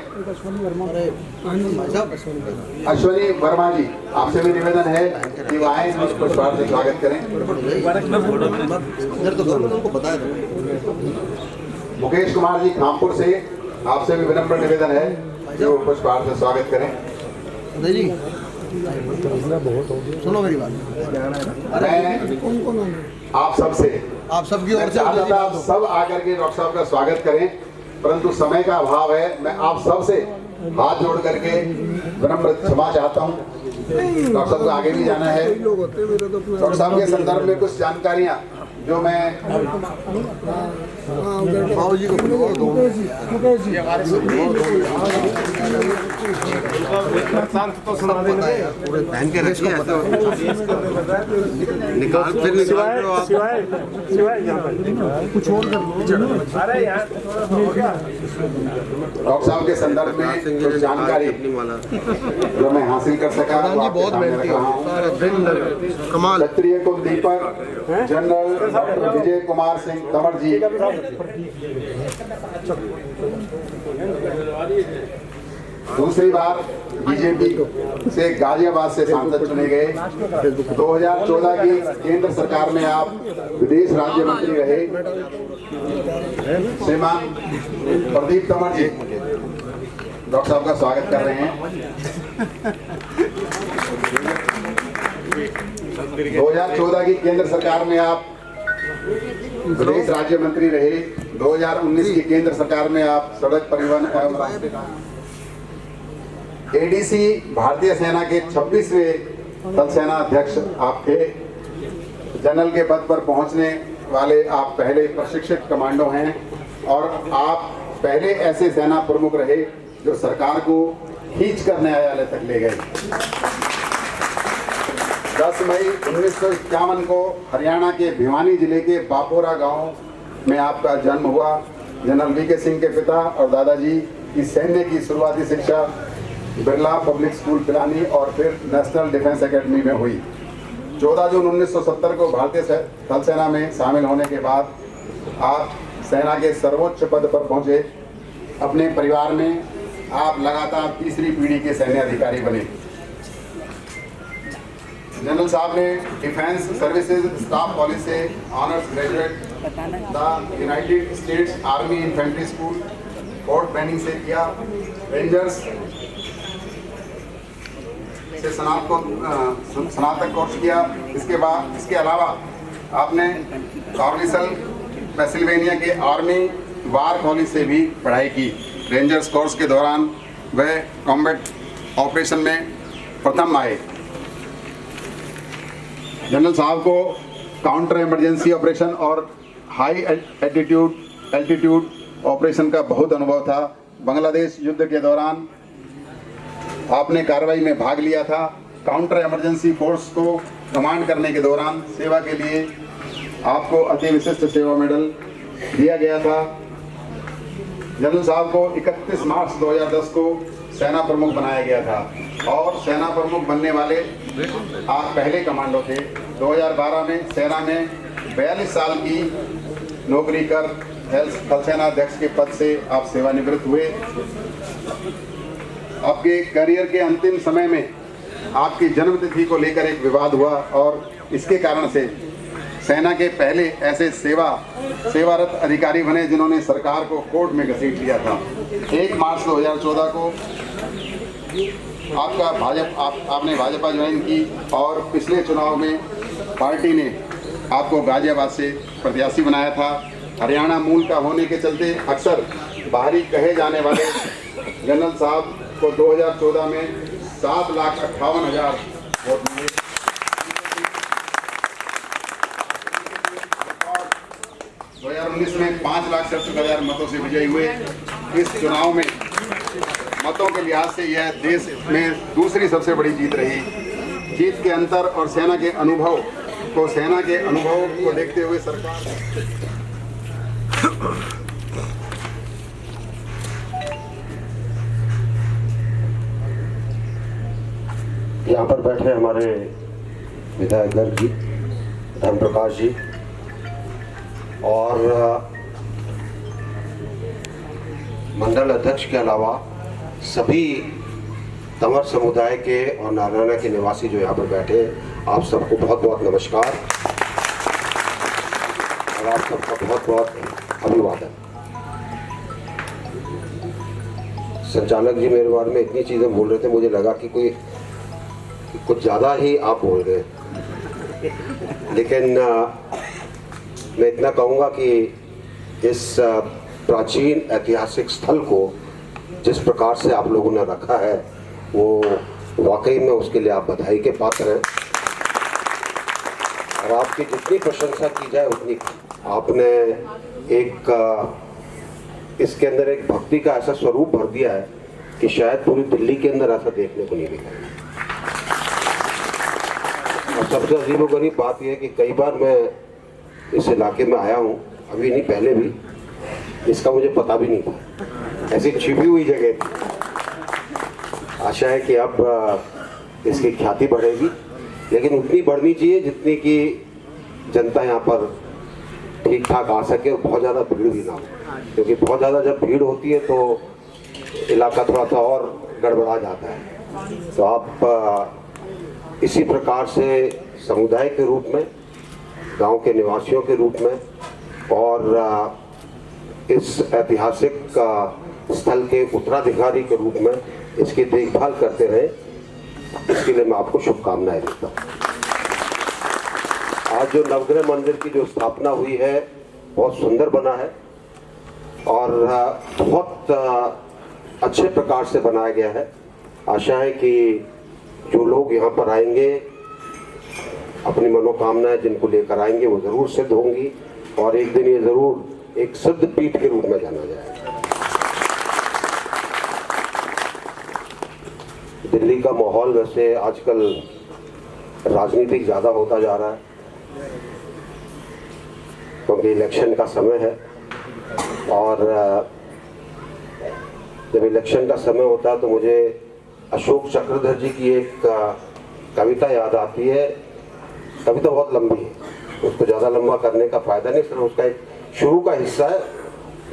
अश्वनी वर्मा जी, आपसे भी निवेदन है कि वो आए और पुष्पहार से स्वागत करें। मुकेश कुमार जी कानपुर से, आपसे भी विनम्र निवेदन है कि वो पुष्पहार से स्वागत करें। सुनो मेरी बात, मैं आप सबकी ओर से आप सब आकर के डॉक्टर साहब का स्वागत करें, परंतु समय का अभाव है। मैं आप सब से हाथ जोड़ करके विनम्र क्षमा चाहता हूं। डॉक्टर साहब को आगे भी जाना है। डॉक्टर साहब के संदर्भ में कुछ जानकारियां जो मैं पहन के रखिए, निकाल फिर कुछ और डॉक्टर साहब के संदर्भ में कुछ जानकारी जो मैं हासिल कर सका बहुत मेहनती कमाल। क्षत्रिय कुल दीपक जनरल डॉक्टर विजय कुमार सिंह तंवर जी, दूसरी बार बीजेपी से गाजियाबाद से सांसद चुने गए। 2014 की केंद्र सरकार में आप विदेश राज्य मंत्री रहे। श्रीमान प्रदीप तंवर जी डॉक्टर साहब का स्वागत कर रहे हैं। 2014 की केंद्र सरकार में आप विदेश राज्य मंत्री रहे। 2019 की केंद्र सरकार में आप सड़क परिवहन एवं एडीसी भारतीय सेना के 26वें थल सेना अध्यक्ष आप थे। जनरल के पद पर पहुंचने वाले आप पहले प्रशिक्षित कमांडो हैं और आप पहले ऐसे सेना प्रमुख रहे जो सरकार को खींच कर न्यायालय तक ले गए। 10 मई 1951 को हरियाणा के भिवानी जिले के बापोरा गांव में आपका जन्म हुआ। जनरल वीके सिंह के पिता और दादाजी की सैन्य की शुरुआती शिक्षा बिरला पब्लिक स्कूल पिलानी और फिर नेशनल डिफेंस एकेडमी में हुई। 14 जून 1970 को भारतीय थल सेना में शामिल होने के बाद आप सेना के सर्वोच्च पद पर पहुंचे। अपने परिवार में आप लगातार तीसरी पीढ़ी के सैन्य अधिकारी बने। जनरल साहब ने डिफेंस सर्विसेज स्टाफ कॉलेज से honours graduate the United states army infantry school fort training से किया। रेंजर्स से स्नातक कोर्स किया। इसके अलावा आपने कॉर्निसल पेंसिल्वेनिया के आर्मी वार कॉलेज से भी पढ़ाई की। रेंजर्स कोर्स के दौरान वह कॉम्बैट ऑपरेशन में प्रथम आए। जनरल साहब को काउंटर इमरजेंसी ऑपरेशन और हाई एल्टीट्यूड ऑपरेशन का बहुत अनुभव था। बांग्लादेश युद्ध के दौरान आपने कार्रवाई में भाग लिया था। काउंटर इमरजेंसी फोर्स को कमांड करने के दौरान सेवा के लिए आपको अति विशिष्ट सेवा मेडल दिया गया था। जनरल साहब को 31 मार्च 2010 को सेना प्रमुख बनाया गया था और सेना प्रमुख बनने वाले आप पहले कमांडो थे। 2012 में सेना में 42 साल की नौकरी कर थल सेना अध्यक्ष के पद से आप सेवानिवृत्त हुए। आपके करियर के अंतिम समय में आपकी जन्मतिथि को लेकर एक विवाद हुआ और इसके कारण से सेना के पहले ऐसे सेवारत अधिकारी बने जिन्होंने सरकार को कोर्ट में घसीट दिया था। 1 मार्च 2014 को आपने भाजपा ज्वाइन की और पिछले चुनाव में पार्टी ने आपको गाजियाबाद से प्रत्याशी बनाया था। हरियाणा मूल का होने के चलते अक्सर बाहरी कहे जाने वाले जनरल साहब को 2014 में 7,58,000 वोट मिले। 2019 में 5,67,000 मतों से विजयी हुए। इस चुनाव में मतों के लिहाज से यह देश में दूसरी सबसे बड़ी जीत रही। जीत के अंतर और सेना के अनुभव को देखते हुए सरकार यहाँ पर बैठे हमारे विधायक गर्ग जी, धर्म प्रकाश जी और मंडल अध्यक्ष के अलावा सभी तंवर समुदाय के और नारायणा के निवासी जो यहाँ पर बैठे, आप सबको बहुत बहुत नमस्कार और आप सबका बहुत बहुत अभिवादन। संचालक जी मेरे बारे में इतनी चीज़ें बोल रहे थे, मुझे लगा कि कुछ ज़्यादा ही आप बोल रहे हैं, लेकिन मैं इतना कहूँगा कि इस प्राचीन ऐतिहासिक स्थल को जिस प्रकार से आप लोगों ने रखा है वो वाकई में उसके लिए आप बधाई के पात्र हैं और आपकी जितनी प्रशंसा की जाए उतनी। आपने इसके अंदर एक भक्ति का ऐसा स्वरूप भर दिया है कि शायद पूरी दिल्ली के अंदर ऐसा देखने को नहीं मिला। और सबसे अजीबोगरीब बात यह है कि कई बार मैं इस इलाके में आया हूँ, अभी नहीं पहले भी, इसका मुझे पता भी नहीं था, ऐसी छिपी हुई जगह थी। आशा है कि अब इसकी ख्याति बढ़ेगी, लेकिन उतनी बढ़नी चाहिए जितनी कि जनता यहाँ पर ठीक ठाक आ सके और बहुत ज़्यादा भीड़ भी ना हो, क्योंकि बहुत ज़्यादा जब भीड़ होती है तो इलाका थोड़ा सा और गड़बड़ा जाता है। तो आप इसी प्रकार से समुदाय के रूप में, गांव के निवासियों के रूप में और इस ऐतिहासिक स्थल के उत्तराधिकारी के रूप में इसकी देखभाल करते रहे, इसके लिए मैं आपको शुभकामनाएं देता हूँ। आज जो नवग्रह मंदिर की जो स्थापना हुई है बहुत सुंदर बना है और बहुत अच्छे प्रकार से बनाया गया है। आशा है कि जो लोग यहाँ पर आएंगे अपनी मनोकामनाएं जिनको लेकर आएंगे वो जरूर सिद्ध होंगी और एक दिन ये जरूर एक सिद्ध पीठ के रूप में जाना जाएगा। दिल्ली का माहौल वैसे आजकल राजनीतिक ज़्यादा होता जा रहा है क्योंकि इलेक्शन का समय है और जब इलेक्शन का समय होता है तो मुझे अशोक चक्रधर जी की एक कविता याद आती है। कविता बहुत लंबी है, उसको ज़्यादा लंबा करने का फायदा नहीं, सिर्फ उसका एक शुरू का हिस्सा है।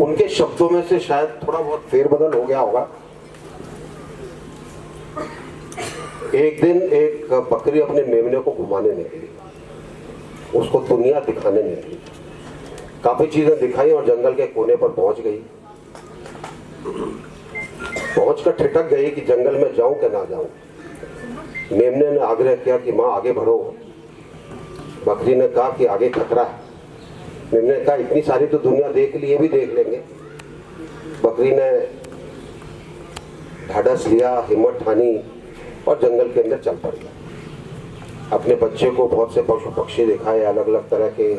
उनके शब्दों में से शायद थोड़ा बहुत फेरबदल हो गया होगा। एक दिन एक बकरी अपने मेमने को घुमाने निकली, उसको दुनिया दिखाने निकली, काफी चीजें दिखाई और जंगल के कोने पर पहुंच गई। पहुंचकर ठिठक गई कि जंगल में जाऊं कि ना जाऊं। मेमने ने आग्रह किया कि माँ आगे बढ़ो। बकरी ने कहा कि आगे खतरा है। मेमने ने कहा इतनी सारी तो दुनिया देख ली, ये भी देख लेंगे। बकरी ने ढाढ़स लिया, हिम्मत ठानी और जंगल के अंदर चल पड़ गया। अपने बच्चे को बहुत से पशु पक्षी दिखाए, अलग अलग तरह के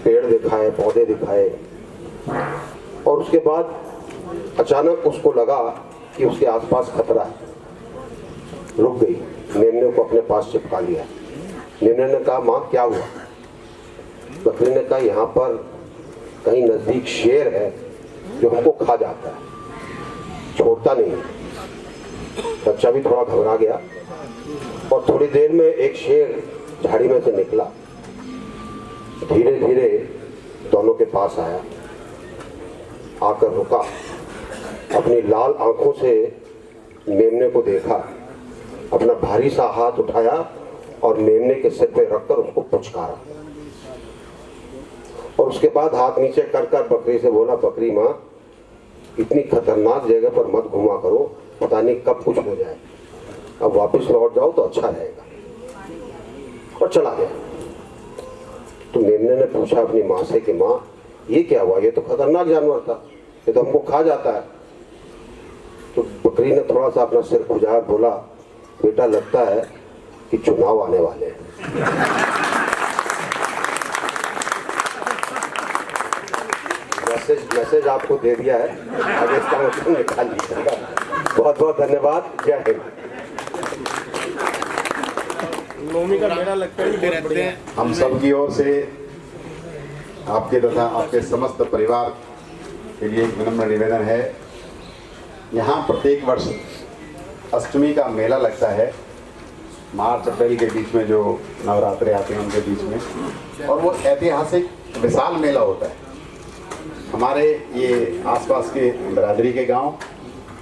पेड़ दिखाए, पौधे दिखाए और उसके बाद अचानक उसको लगा कि उसके आसपास खतरा है। रुक गई, मेमने को अपने पास चिपका लिया। मेमने ने कहा माँ क्या हुआ? बकरी ने कहा यहाँ पर कहीं नजदीक शेर है जो हमको खा जाता है, छोड़ता नहीं। बच्चा भी थोड़ा घबरा गया और थोड़ी देर में एक शेर झाड़ी में से निकला। धीरे धीरे दोनों के पास आया, आकर रुका, अपनी लाल आंखों से मेमने को देखा, अपना भारी सा हाथ उठाया और मेमने के सिर पे रखकर उसको पुचकारा और उसके बाद हाथ नीचे कर कर बकरी से बोला, बकरी माँ इतनी खतरनाक जगह पर मत घुमा करो, पता नहीं कब कुछ हो जाए, अब वापस लौट जाओ तो अच्छा रहेगा। और चला गया। तो मेमने ने पूछा अपनी माँ से कि माँ ये क्या हुआ, ये तो खतरनाक जानवर था, ये तो हमको खा जाता है। तो बकरी ने थोड़ा सा अपना सिर खुजाया, बोला बेटा लगता है कि चुनाव आने वाले हैं। मैसेज आपको दे दिया है, आगे इसका मतलब निकाल लीजिएगा। बहुत बहुत धन्यवाद, जय हिंद। नौमी का मेला लगता है रहते हैं। हम सब की ओर से आपके तथा आपके समस्त परिवार के लिए एक विनम्र निवेदन है। यहाँ प्रत्येक वर्ष अष्टमी का मेला लगता है, मार्च अप्रैल के बीच में जो नवरात्रे आते हैं उनके बीच में, और वो ऐतिहासिक विशाल मेला होता है। हमारे ये आसपास के बिरादरी के गांव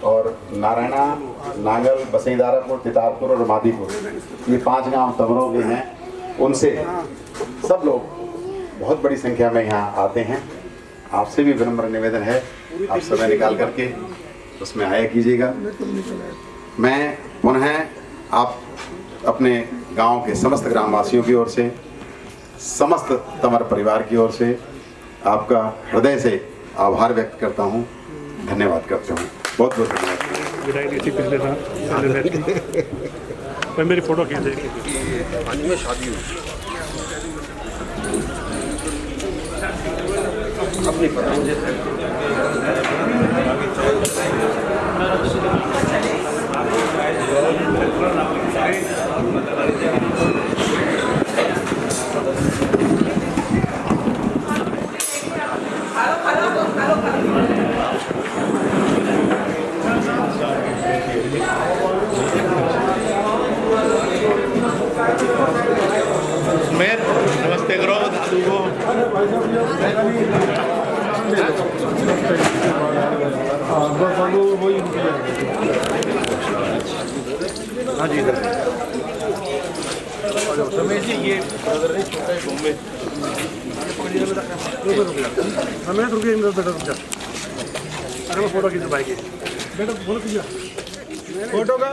और नारायणा, नांगल, बसईदारापुर, तितारपुर और मादीपुर, ये 5 गांव तमरों के हैं। उनसे सब लोग बहुत बड़ी संख्या में यहाँ आते हैं। आपसे भी विनम्र निवेदन है, आप समय निकाल करके उसमें आया कीजिएगा। मैं पुनः आप अपने गांव के समस्त ग्रामवासियों की ओर से, समस्त तमर परिवार की ओर से आपका हृदय से आभार व्यक्त करता हूं, धन्यवाद करता हूं। बहुत बहुत धन्यवाद। मेरी फोटो खींचे। शादी हुई अपनी पता मुझे नमस्ते करो दादू को। हाँ जी रमेश जी, ये ब्रदर ने छोटा है घूम में हमें रुकिए, बेटा रुक जा। अरे मैं फोटो खींच पाएगी बेटा, फोटो खींचा, फोटो का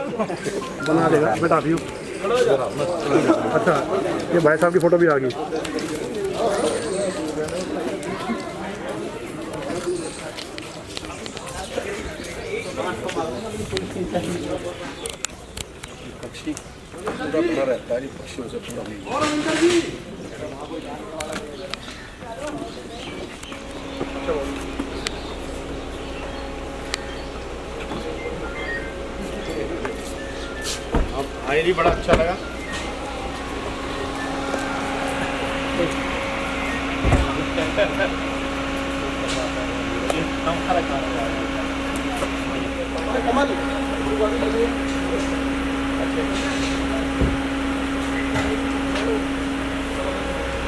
बना देगा बेटा व्यू। अच्छा ये भाई साहब की फोटो भी आ गई। पक्षी पूरा बना रहता है, पक्षियों से पूरा आए भी बड़ा अच्छा लगा।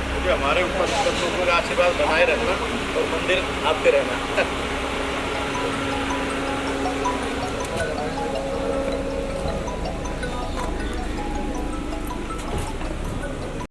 मुझे हमारे ऊपर का आशीर्वाद बनाए रखना और मंदिर आते रहना।